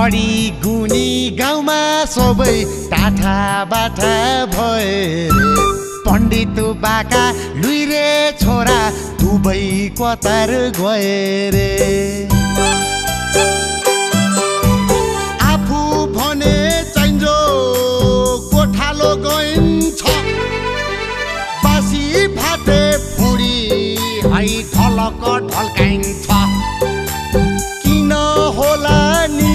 बढी गुनी गाउँमा सबै टाठा बाठा भए रे पण्डित बाका लुइरे छोरा दुबै कतार गए रे आफू भने चाहिन्छ गोठालो गइन्छ बासी भाते फुडी है ठलक ढल्काइन्छ किन होला नि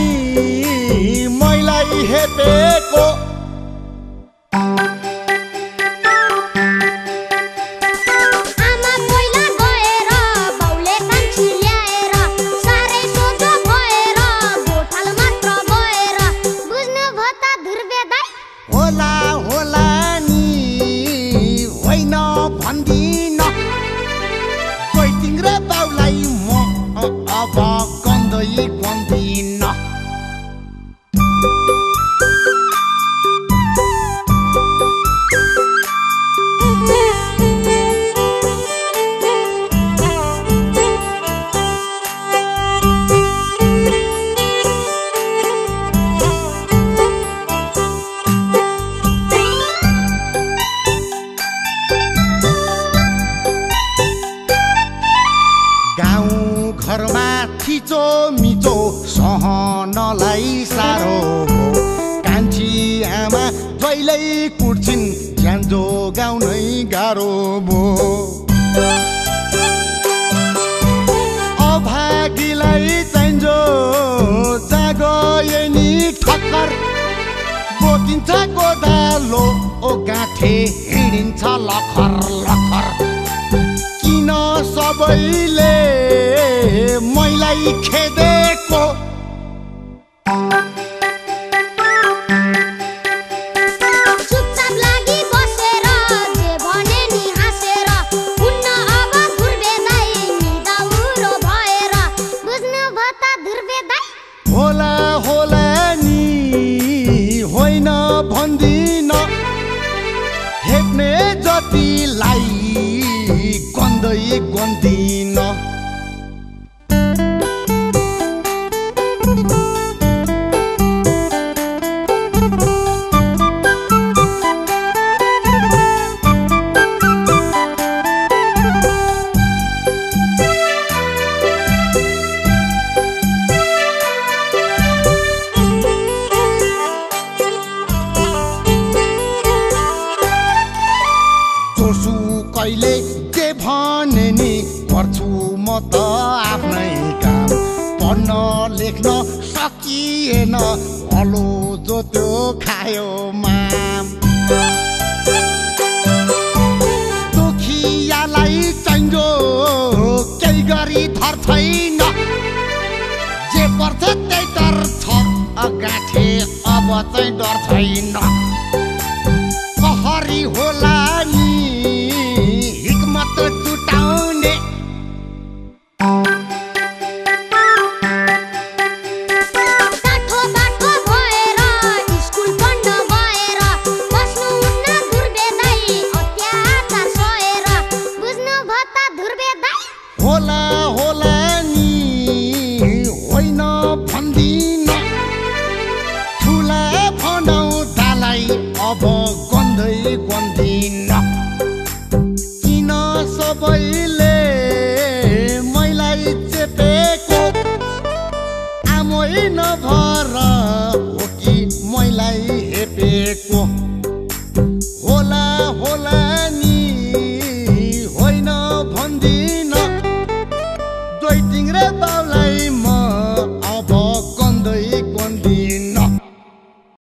मैलाई हेपेको थिचो मिचो सहनलाई साह्रो भो कान्छी आमा जहिल्यै कुट्छिन् ज्यान जोगाउनै गाह्रो भो अभागीलाई चाहिन्छ जागयो नि ठक्कर बोकिन्छ गोदालो ओ गाँठे हिँडिन्छ लखर लखर किन सबैले मैलाई खेदेको चुपचाप लागि बसेर जे भने नि हाँसेर हुन्न अब दुर्वेदाई निदाउरो भएर बुझ्नु भ त दुर्वेदाई होला होला नि होइन भन्दिन हेप्ने जतिलाई गन्दै गन्दिन कहिले जे भने नि गर्छु म त आफ्नै काम पढ्न लेख्न सकिएन हलो जोत्यो खायो माम दुखियालाई चाहिन्छ केही गरी थर छैन जे पर्छ त्यही तर छ गाँठे अब चाहिँ डर छैन कहरी होला नि जुटाउने टाठो बाठो भएर स्कुल पढ्न गएर बस्नुहुन्न दुर्वेदाई अत्याचार सहेर बुझ्नु भ त दुर्वेदाई होला होला नि होइन भन्दिन ठुला भनाउँदालाई अब गन्दै गन्दिन किन सबै